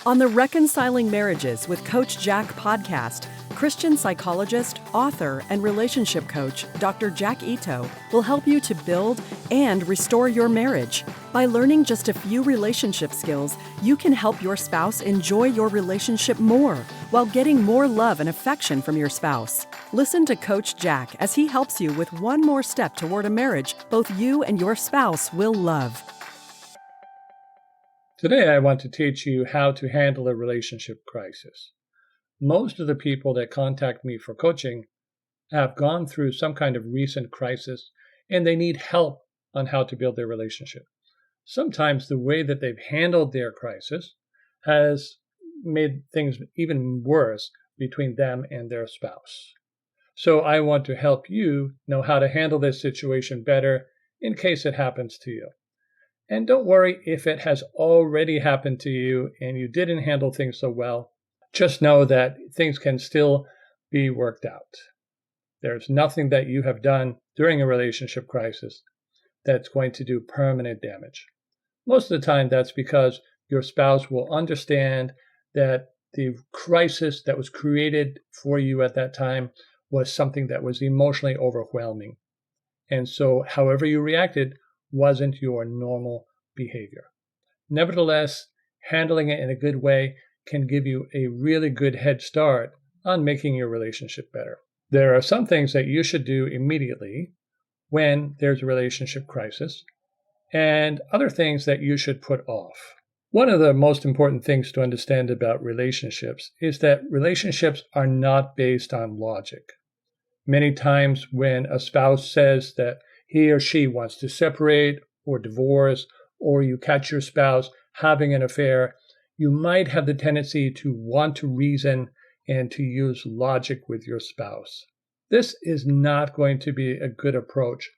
On the Reconciling Marriages with Coach Jack podcast, Christian psychologist, author, and relationship coach Dr. Jack Ito will help you to build and restore your marriage. By learning just a few relationship skills, you can help your spouse enjoy your relationship more while getting more love and affection from your spouse. Listen to Coach Jack as he helps you with one more step toward a marriage both you and your spouse will love. Today, I want to teach you how to handle a relationship crisis. Most of the people that contact me for coaching have gone through some kind of recent crisis and they need help on how to build their relationship. Sometimes the way that they've handled their crisis has made things even worse between them and their spouse. So I want to help you know how to handle this situation better in case it happens to you. And don't worry if it has already happened to you and you didn't handle things so well. Just know that things can still be worked out. There's nothing that you have done during a relationship crisis that's going to do permanent damage. Most of the time, that's because your spouse will understand that the crisis that was created for you at that time was something that was emotionally overwhelming. And so however you reacted wasn't your normal behavior. Nevertheless, handling it in a good way can give you a really good head start on making your relationship better. There are some things that you should do immediately when there's a relationship crisis, and other things that you should put off. One of the most important things to understand about relationships is that relationships are not based on logic. Many times when a spouse says that he or she wants to separate or divorce, or you catch your spouse having an affair, you might have the tendency to want to reason and to use logic with your spouse. This is not going to be a good approach,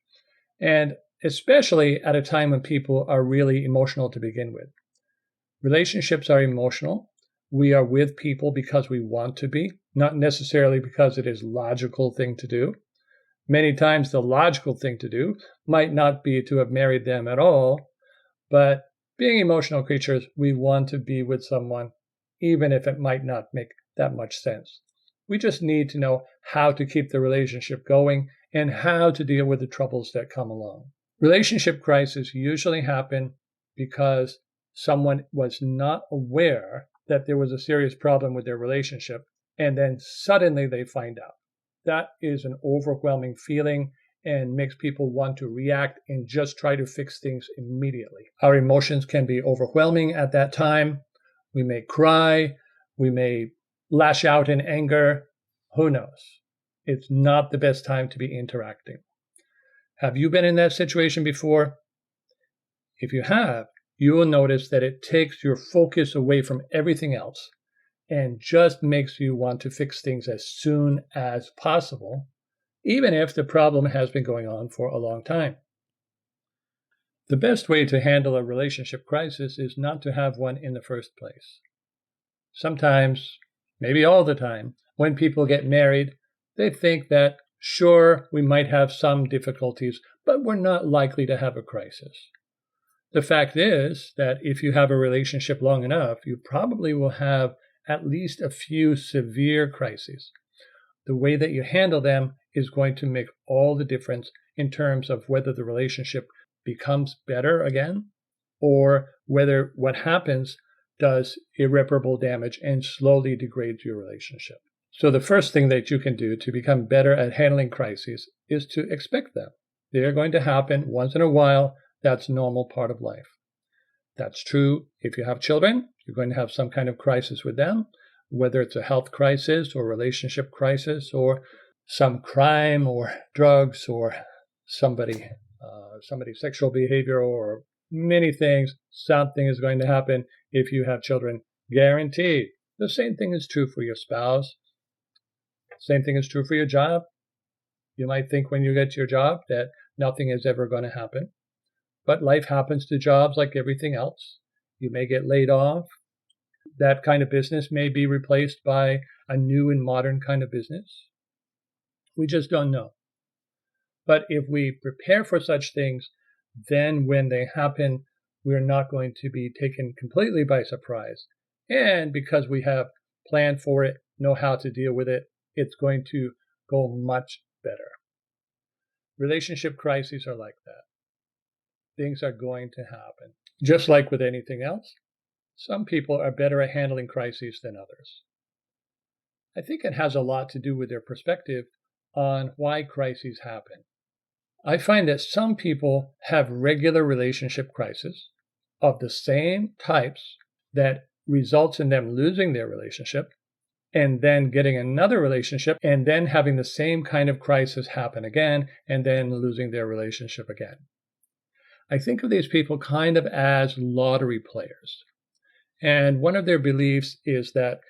and especially at a time when people are really emotional to begin with. Relationships are emotional. We are with people because we want to be, not necessarily because it is a logical thing to do. Many times the logical thing to do might not be to have married them at all, but being emotional creatures, we want to be with someone, even if it might not make that much sense. We just need to know how to keep the relationship going and how to deal with the troubles that come along. Relationship crises usually happen because someone was not aware that there was a serious problem with their relationship, and then suddenly they find out. That is an overwhelming feeling and makes people want to react and just try to fix things immediately. Our emotions can be overwhelming at that time. We may cry. We may lash out in anger. Who knows? It's not the best time to be interacting. Have you been in that situation before? If you have, you will notice that it takes your focus away from everything else and just makes you want to fix things as soon as possible, even if the problem has been going on for a long time. The best way to handle a relationship crisis is not to have one in the first place. Sometimes, maybe all the time, when people get married, they think that, sure, we might have some difficulties, but we're not likely to have a crisis. The fact is that if you have a relationship long enough, you probably will have at least a few severe crises. The way that you handle them is going to make all the difference in terms of whether the relationship becomes better again or whether what happens does irreparable damage and slowly degrades your relationship. So the first thing that you can do to become better at handling crises is to expect them. They are going to happen once in a while. That's a normal part of life. That's true if you have children. You're going to have some kind of crisis with them, whether it's a health crisis or relationship crisis or some crime or drugs or somebody's sexual behavior or many things. Something is going to happen if you have children, guaranteed. The same thing is true for your spouse. Same thing is true for your job. You might think when you get to your job that nothing is ever going to happen. But life happens to jobs like everything else. You may get laid off. That kind of business may be replaced by a new and modern kind of business. We just don't know. But if we prepare for such things, then when they happen, we're not going to be taken completely by surprise. And because we have planned for it, know how to deal with it, it's going to go much better. Relationship crises are like that. Things are going to happen. Just like with anything else, some people are better at handling crises than others. I think it has a lot to do with their perspective on why crises happen. I find that some people have regular relationship crises of the same types that results in them losing their relationship and then getting another relationship and then having the same kind of crisis happen again and then losing their relationship again. I think of these people kind of as lottery players. And one of their beliefs is that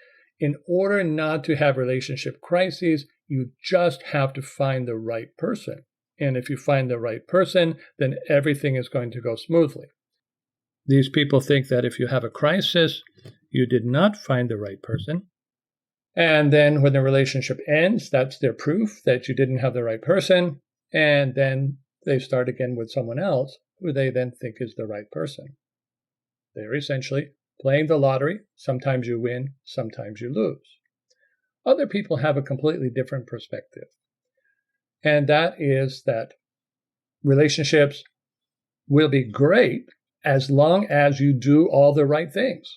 in order not to have relationship crises, you just have to find the right person. And if you find the right person, then everything is going to go smoothly. These people think that if you have a crisis, you did not find the right person. And then when the relationship ends, that's their proof that you didn't have the right person. And then they start again with someone else who they then think is the right person. They're essentially playing the lottery. Sometimes you win, sometimes you lose. Other people have a completely different perspective. And that is that relationships will be great as long as you do all the right things.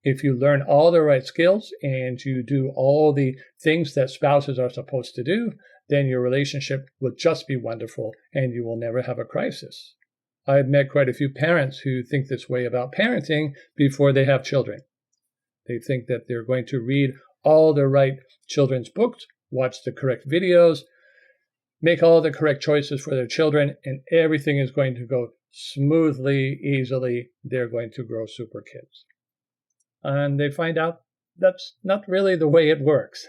If you learn all the right skills and you do all the things that spouses are supposed to do, then your relationship will just be wonderful and you will never have a crisis. I've met quite a few parents who think this way about parenting before they have children. They think that they're going to read all the right children's books, watch the correct videos, make all the correct choices for their children, and everything is going to go smoothly, easily. They're going to grow super kids. And they find out that's not really the way it works.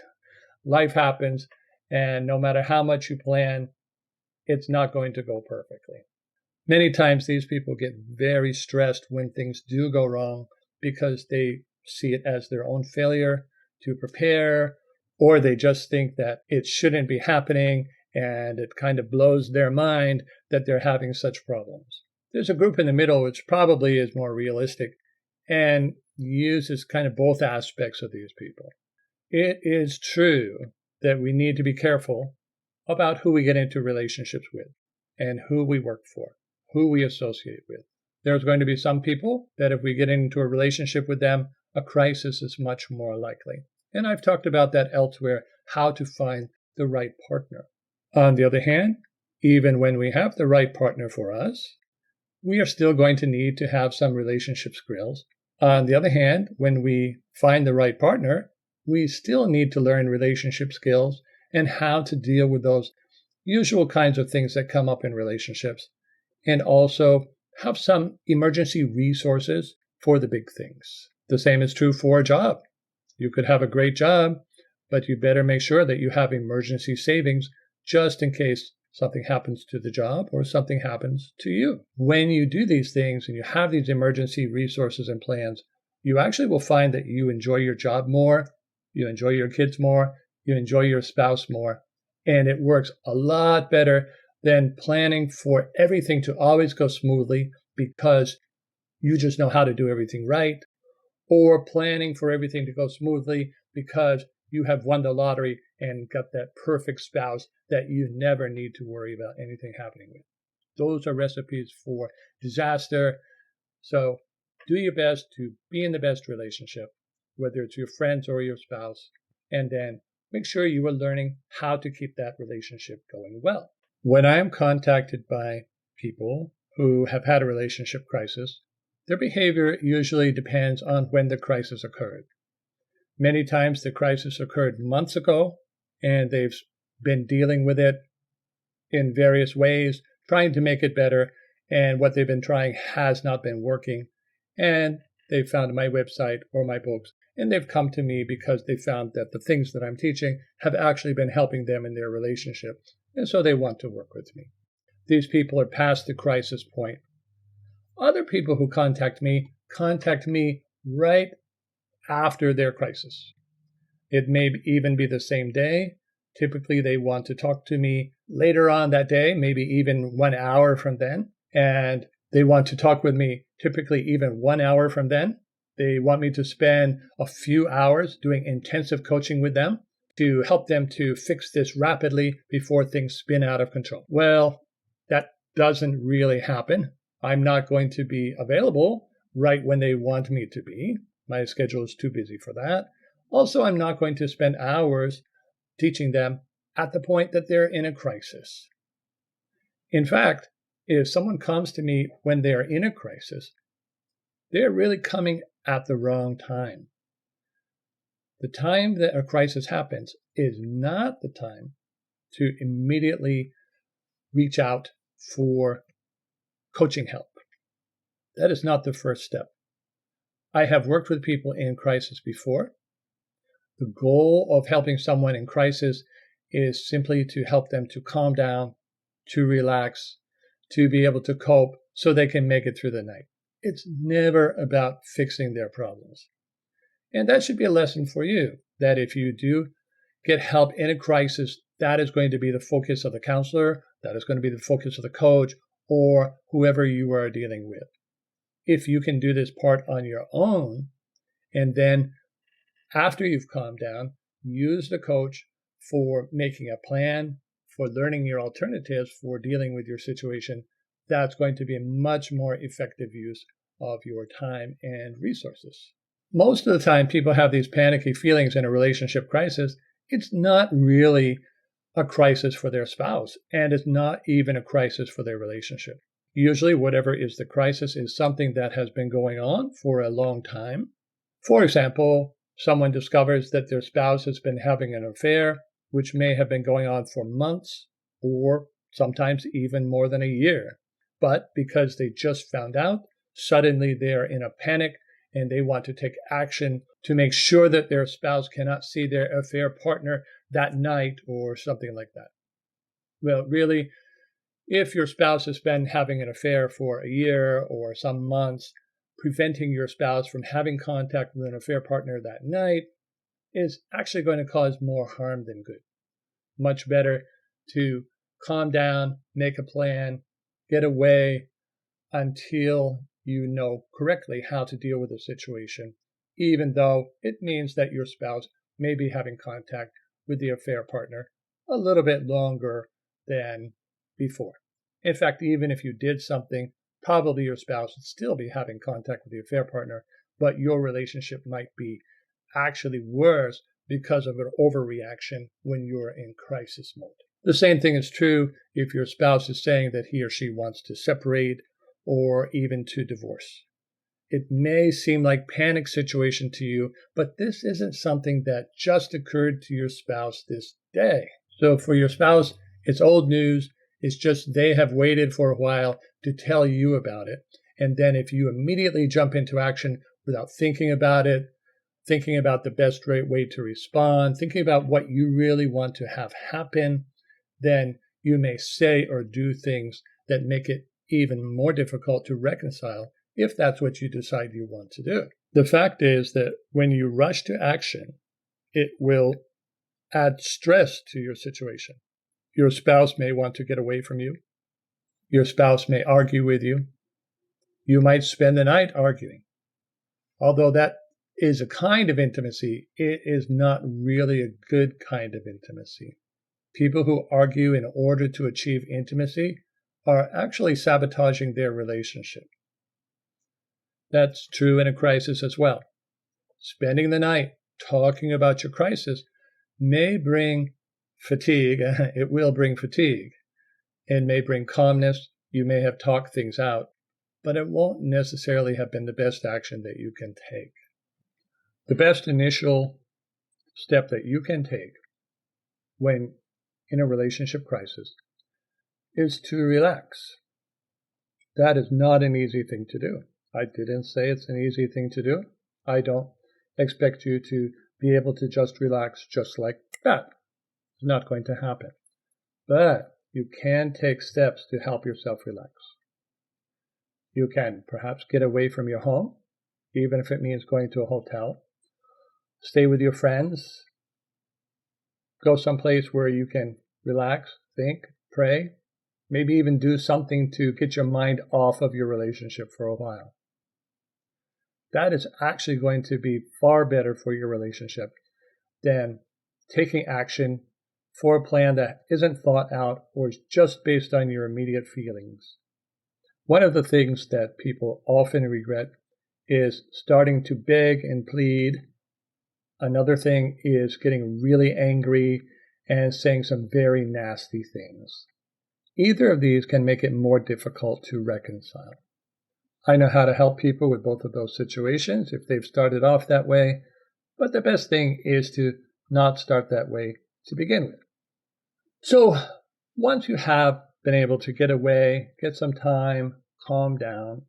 Life happens, and no matter how much you plan, it's not going to go perfectly. Many times these people get very stressed when things do go wrong because they see it as their own failure to prepare, or they just think that it shouldn't be happening, and it kind of blows their mind that they're having such problems. There's a group in the middle which probably is more realistic and uses kind of both aspects of these people. It is true that we need to be careful about who we get into relationships with and who we work for, who we associate with. There's going to be some people that if we get into a relationship with them, a crisis is much more likely. And I've talked about that elsewhere, how to find the right partner. On the other hand, even when we have the right partner for us, we are still going to need to have some relationship skills. On the other hand, when we find the right partner, we still need to learn relationship skills and how to deal with those usual kinds of things that come up in relationships, and also have some emergency resources for the big things. The same is true for a job. You could have a great job, but you better make sure that you have emergency savings just in case something happens to the job or something happens to you. When you do these things and you have these emergency resources and plans, you actually will find that you enjoy your job more, you enjoy your kids more, you enjoy your spouse more, and it works a lot better than planning for everything to always go smoothly because you just know how to do everything right, or planning for everything to go smoothly because you have won the lottery and got that perfect spouse that you never need to worry about anything happening with. Those are recipes for disaster. So do your best to be in the best relationship, whether it's your friends or your spouse, and then make sure you are learning how to keep that relationship going well. When I am contacted by people who have had a relationship crisis, their behavior usually depends on when the crisis occurred. Many times the crisis occurred months ago, and they've been dealing with it in various ways, trying to make it better, and what they've been trying has not been working. And they've found my website or my books, and they've come to me because they found that the things that I'm teaching have actually been helping them in their relationship, and so they want to work with me. These people are past the crisis point. Other people who contact me right after their crisis. It may even be the same day. Typically, they want to talk to me later on that day, maybe even 1 hour from then. And they want to talk with me typically even 1 hour from then. They want me to spend a few hours doing intensive coaching with them to help them to fix this rapidly before things spin out of control. Well, that doesn't really happen. I'm not going to be available right when they want me to be. My schedule is too busy for that. Also, I'm not going to spend hours teaching them at the point that they're in a crisis. In fact, if someone comes to me when they're in a crisis, they're really coming at the wrong time. The time that a crisis happens is not the time to immediately reach out for coaching help. That is not the first step. I have worked with people in crisis before. The goal of helping someone in crisis is simply to help them to calm down, to relax, to be able to cope so they can make it through the night. It's never about fixing their problems. And that should be a lesson for you, that if you do get help in a crisis, that is going to be the focus of the counselor, that is going to be the focus of the coach, or whoever you are dealing with. If you can do this part on your own, and then after you've calmed down, use the coach for making a plan, for learning your alternatives for dealing with your situation, that's going to be a much more effective use of your time and resources. Most of the time, people have these panicky feelings in a relationship crisis. It's not really a crisis for their spouse, and it's not even a crisis for their relationship. Usually, whatever is the crisis is something that has been going on for a long time. For example, someone discovers that their spouse has been having an affair, which may have been going on for months or sometimes even more than a year. But because they just found out, suddenly they are in a panic and they want to take action to make sure that their spouse cannot see their affair partner that night or something like that. Well, really, if your spouse has been having an affair for a year or some months, preventing your spouse from having contact with an affair partner that night is actually going to cause more harm than good. Much better to calm down, make a plan, get away until you know correctly how to deal with the situation, even though it means that your spouse may be having contact with the affair partner a little bit longer than before. In fact, even if you did something, probably your spouse would still be having contact with the affair partner, but your relationship might be actually worse because of an overreaction when you're in crisis mode. The same thing is true if your spouse is saying that he or she wants to separate or even to divorce. It may seem like panic situation to you, but this isn't something that just occurred to your spouse this day. So for your spouse, it's old news. It's just they have waited for a while to tell you about it. And then if you immediately jump into action without thinking about it, thinking about the best way to respond, thinking about what you really want to have happen, then you may say or do things that make it even more difficult to reconcile if that's what you decide you want to do. The fact is that when you rush to action, it will add stress to your situation. Your spouse may want to get away from you. Your spouse may argue with you. You might spend the night arguing. Although that is a kind of intimacy, it is not really a good kind of intimacy. People who argue in order to achieve intimacy are actually sabotaging their relationship. That's true in a crisis as well. Spending the night talking about your crisis may bring fatigue. It will bring fatigue. It may bring calmness. You may have talked things out, but it won't necessarily have been the best action that you can take. The best initial step that you can take when in a relationship crisis is to relax. That is not an easy thing to do. I didn't say it's an easy thing to do. I don't expect you to be able to just relax just like that. It's not going to happen. But you can take steps to help yourself relax. You can perhaps get away from your home, even if it means going to a hotel. Stay with your friends. Go someplace where you can relax, think, pray, maybe even do something to get your mind off of your relationship for a while. that is actually going to be far better for your relationship than taking action for a plan that isn't thought out or is just based on your immediate feelings. One of the things that people often regret is starting to beg and plead. Another thing is getting really angry and saying some very nasty things. Either of these can make it more difficult to reconcile. I know how to help people with both of those situations if they've started off that way, but the best thing is to not start that way to begin with. So once you have been able to get away, get some time, calm down,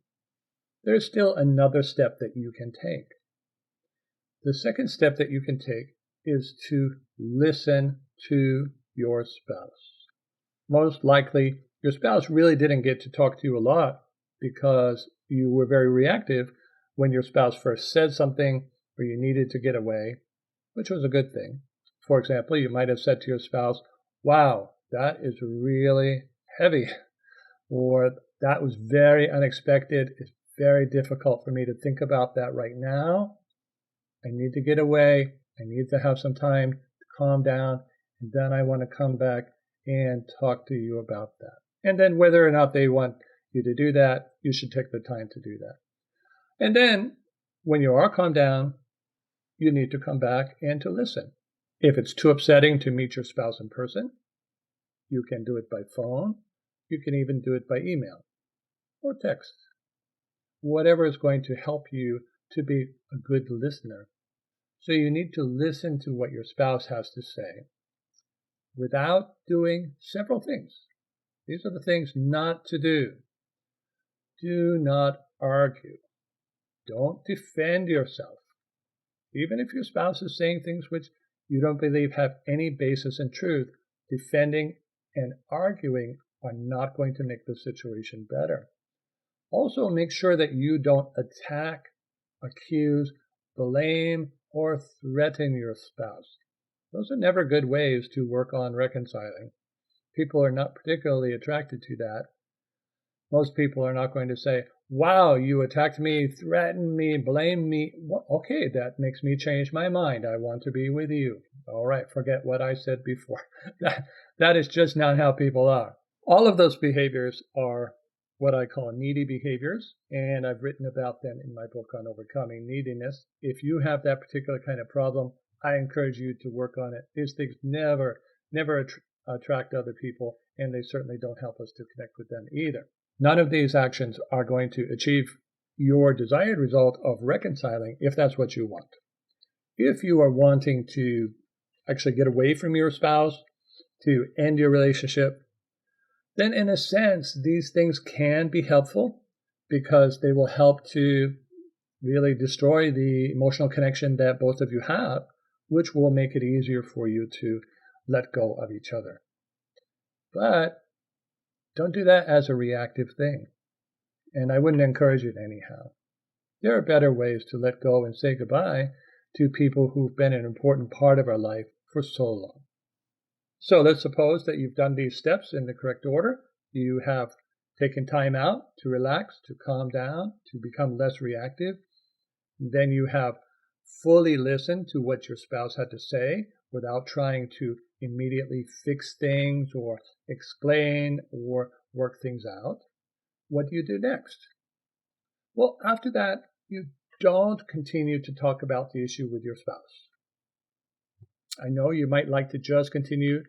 there's still another step that you can take. The second step that you can take is to listen to your spouse. Most likely, your spouse really didn't get to talk to you a lot because you were very reactive when your spouse first said something or you needed to get away, which was a good thing. For example, you might have said to your spouse, "Wow, that is really heavy," or "That was very unexpected. It's very difficult for me to think about that right now. I need to get away. I need to have some time to calm down, and then I want to come back and talk to you about that." And then whether or not they want you to do that, you should take the time to do that. And then when you are calmed down, you need to come back and to listen. If it's too upsetting to meet your spouse in person, you can do it by phone. You can even do it by email or text. Whatever is going to help you to be a good listener. So you need to listen to what your spouse has to say without doing several things. These are the things not to do. Do not argue. Don't defend yourself. Even if your spouse is saying things which you don't believe have any basis in truth, defending and arguing are not going to make the situation better. Also, make sure that you don't attack, accuse, blame, or threaten your spouse. Those are never good ways to work on reconciling. People are not particularly attracted to that. Most people are not going to say, "Wow, you attacked me, threatened me, blamed me. Well, okay, that makes me change my mind. I want to be with you." All right, forget what I said before. That is just not how people are. All of those behaviors are what I call needy behaviors, and I've written about them in my book on overcoming neediness. If you have that particular kind of problem, I encourage you to work on it. These things never attract other people, and they certainly don't help us to connect with them either. None of these actions are going to achieve your desired result of reconciling if that's what you want. If you are wanting to actually get away from your spouse, to end your relationship, then in a sense, these things can be helpful because they will help to really destroy the emotional connection that both of you have, which will make it easier for you to let go of each other. But don't do that as a reactive thing. And I wouldn't encourage it anyhow. There are better ways to let go and say goodbye to people who've been an important part of our life for so long. So let's suppose that you've done these steps in the correct order. You have taken time out to relax, to calm down, to become less reactive. Then you have fully listened to what your spouse had to say without trying to immediately fix things or explain or work things out. What do you do next? Well, after that, you don't continue to talk about the issue with your spouse. I know you might like to just continue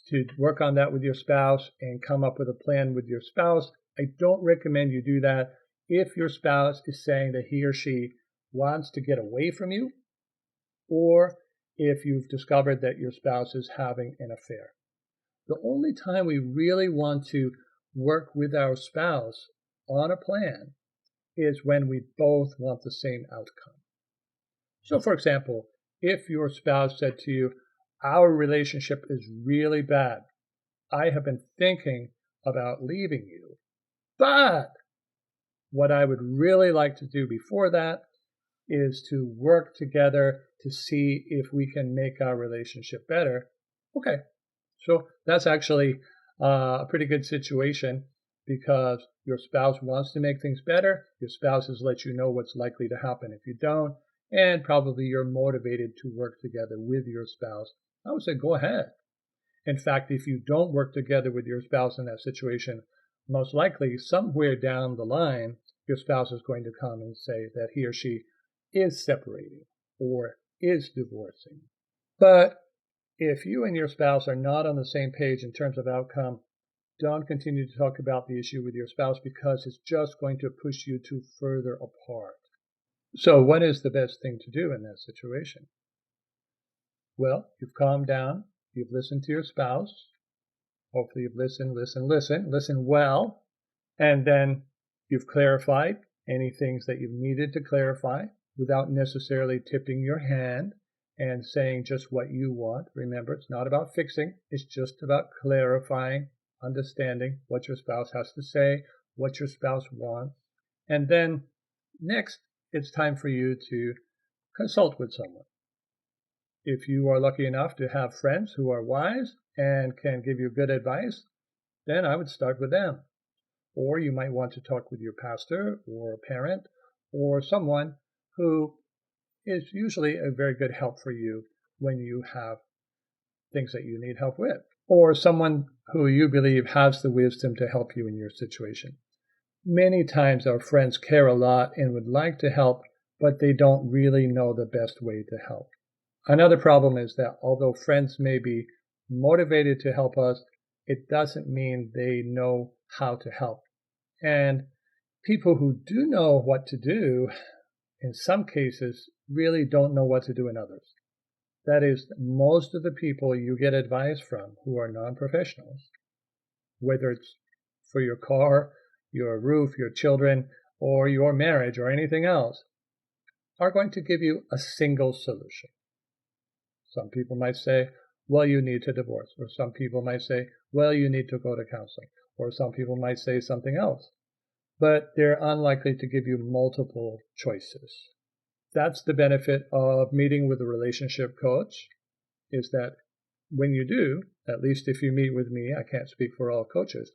to work on that with your spouse and come up with a plan with your spouse. I don't recommend you do that if your spouse is saying that he or she wants to get away from you, or if you've discovered that your spouse is having an affair. The only time we really want to work with our spouse on a plan is when we both want the same outcome. So, for example, if your spouse said to you, "Our relationship is really bad. I have been thinking about leaving you, but what I would really like to do before that is to work together to see if we can make our relationship better." Okay, so that's actually a pretty good situation. because your spouse wants to make things better. Your spouse has let you know what's likely to happen if you don't, and probably you're motivated to work together with your spouse. I would say go ahead. In fact, if you don't work together with your spouse in that situation, most likely somewhere down the line, your spouse is going to come and say that he or she is separating or is divorcing. But if you and your spouse are not on the same page in terms of outcome, don't continue to talk about the issue with your spouse because it's just going to push you two further apart. So what is the best thing to do in that situation? Well, you've calmed down. You've listened to your spouse. Hopefully you've listened well. And then you've clarified any things that you've needed to clarify without necessarily tipping your hand and saying just what you want. Remember, it's not about fixing. It's just about clarifying, understanding what your spouse has to say, what your spouse wants. And then next, it's time for you to consult with someone. If you are lucky enough to have friends who are wise and can give you good advice, then I would start with them. Or you might want to talk with your pastor or a parent or someone who is usually a very good help for you when you have things that you need help with, or someone who you believe has the wisdom to help you in your situation. Many times our friends care a lot and would like to help, but they don't really know the best way to help. Another problem is that although friends may be motivated to help us, it doesn't mean they know how to help. And people who do know what to do, in some cases, really don't know what to do in others. That is, most of the people you get advice from who are non-professionals, whether it's for your car, your roof, your children, or your marriage, or anything else, are going to give you a single solution. Some people might say, well, you need to divorce. Or some people might say, well, you need to go to counseling. Or some people might say something else. But they're unlikely to give you multiple choices. That's the benefit of meeting with a relationship coach, is that when you do, at least if you meet with me, I can't speak for all coaches,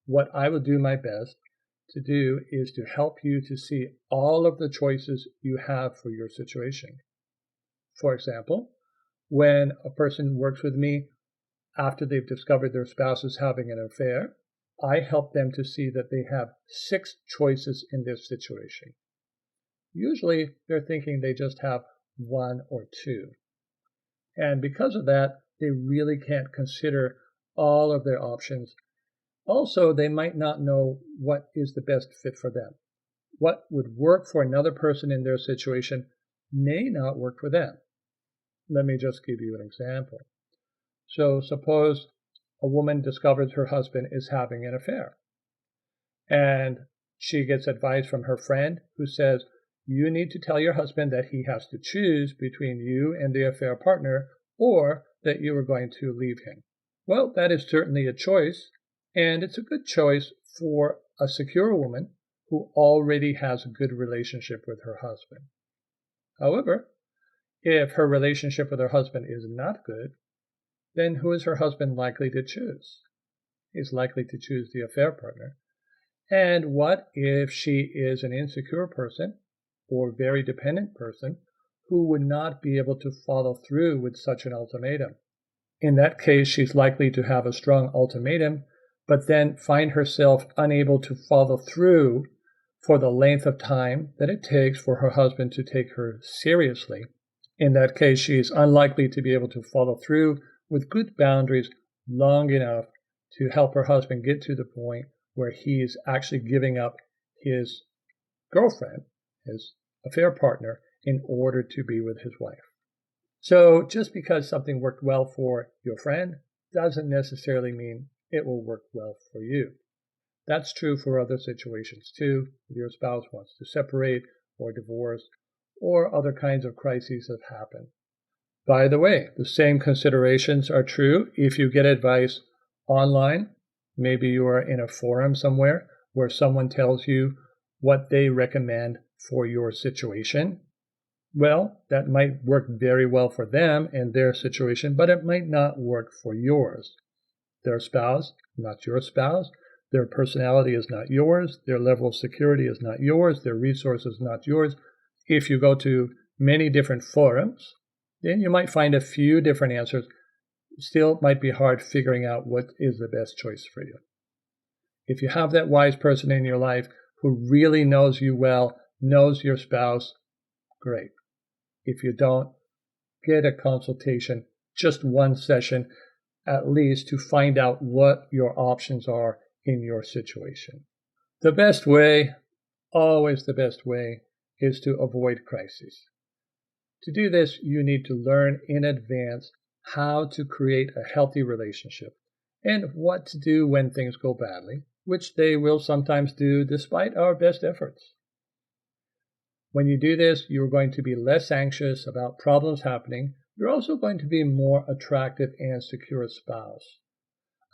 what I will do my best to do is to help you to see all of the choices you have for your situation. For example, when a person works with me after they've discovered their spouse is having an affair, I help them to see that they have 6 choices in this situation. Usually they're thinking they just have 1 or 2. And because of that, they really can't consider all of their options. Also, they might not know what is the best fit for them. What would work for another person in their situation may not work for them. Let me just give you an example. So suppose a woman discovers her husband is having an affair, and she gets advice from her friend who says, you need to tell your husband that he has to choose between you and the affair partner, or that you are going to leave him. Well, that is certainly a choice, and it's a good choice for a secure woman who already has a good relationship with her husband. However, if her relationship with her husband is not good, then who is her husband likely to choose? He's likely to choose the affair partner. And what if she is an insecure person or very dependent person who would not be able to follow through with such an ultimatum? In that case, she's likely to have a strong ultimatum, but then find herself unable to follow through for the length of time that it takes for her husband to take her seriously. In that case, she is unlikely to be able to follow through with good boundaries long enough to help her husband get to the point where he is actually giving up his girlfriend, his affair partner, in order to be with his wife. So just because something worked well for your friend doesn't necessarily mean it will work well for you. That's true for other situations too. If your spouse wants to separate or divorce, or other kinds of crises that happen. By the way, the same considerations are true if you get advice online. Maybe you are in a forum somewhere where someone tells you what they recommend for your situation. Well, that might work very well for them and their situation, but it might not work for yours. Their spouse, not your spouse, Their personality is not yours. Their level of security is not yours. Their resources not yours. If you go to many different forums, then you might find a few different answers. Still might be hard figuring out what is the best choice for you. If you have that wise person in your life who really knows you well, knows your spouse, great. If you don't, get a consultation, just one session at least, to find out what your options are in your situation. The best way, always the best way, is to avoid crises. To do this, you need to learn in advance how to create a healthy relationship and what to do when things go badly, which they will sometimes do despite our best efforts. When you do this, you're going to be less anxious about problems happening. You're also going to be more attractive and secure spouse.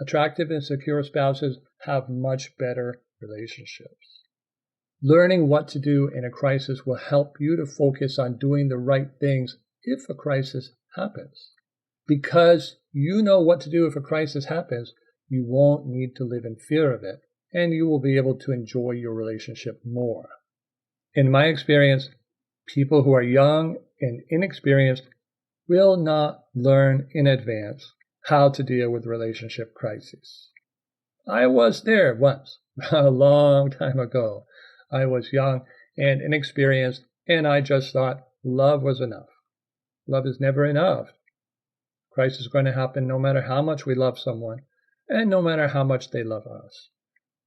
Attractive and secure spouses have much better relationships. Learning what to do in a crisis will help you to focus on doing the right things if a crisis happens. Because you know what to do if a crisis happens, you won't need to live in fear of it, and you will be able to enjoy your relationship more. In my experience, people who are young and inexperienced will not learn in advance how to deal with relationship crises. I was there once, a long time ago. I was young and inexperienced, and I just thought love was enough. Love is never enough. Crisis is going to happen no matter how much we love someone, and no matter how much they love us.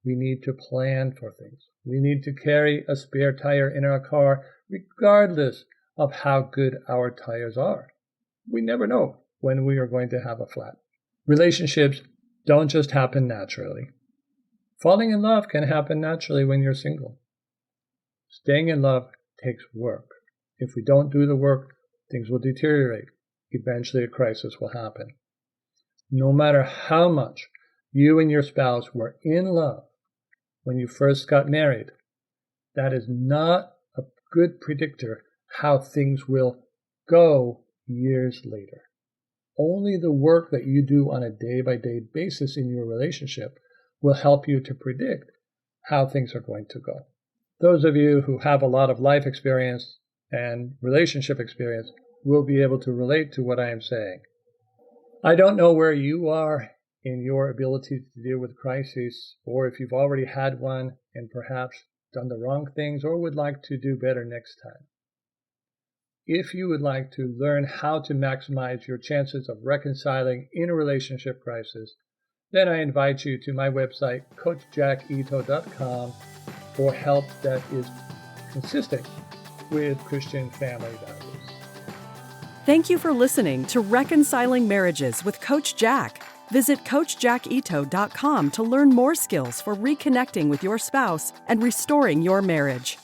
We need to plan for things. We need to carry a spare tire in our car, regardless of how good our tires are. We never know when we are going to have a flat. Relationships don't just happen naturally. Falling in love can happen naturally when you're single. Staying in love takes work. If we don't do the work, things will deteriorate. Eventually a crisis will happen. No matter how much you and your spouse were in love when you first got married, that is not a good predictor how things will go years later. Only the work that you do on a day-by-day basis in your relationship will help you to predict how things are going to go. Those of you who have a lot of life experience and relationship experience will be able to relate to what I am saying. I don't know where you are in your ability to deal with crises, or if you've already had one and perhaps done the wrong things or would like to do better next time. If you would like to learn how to maximize your chances of reconciling in a relationship crisis, then I invite you to my website, coachjackito.com, for help that is consistent with Christian family values. Thank you for listening to Reconciling Marriages with Coach Jack. Visit CoachJackIto.com to learn more skills for reconnecting with your spouse and restoring your marriage.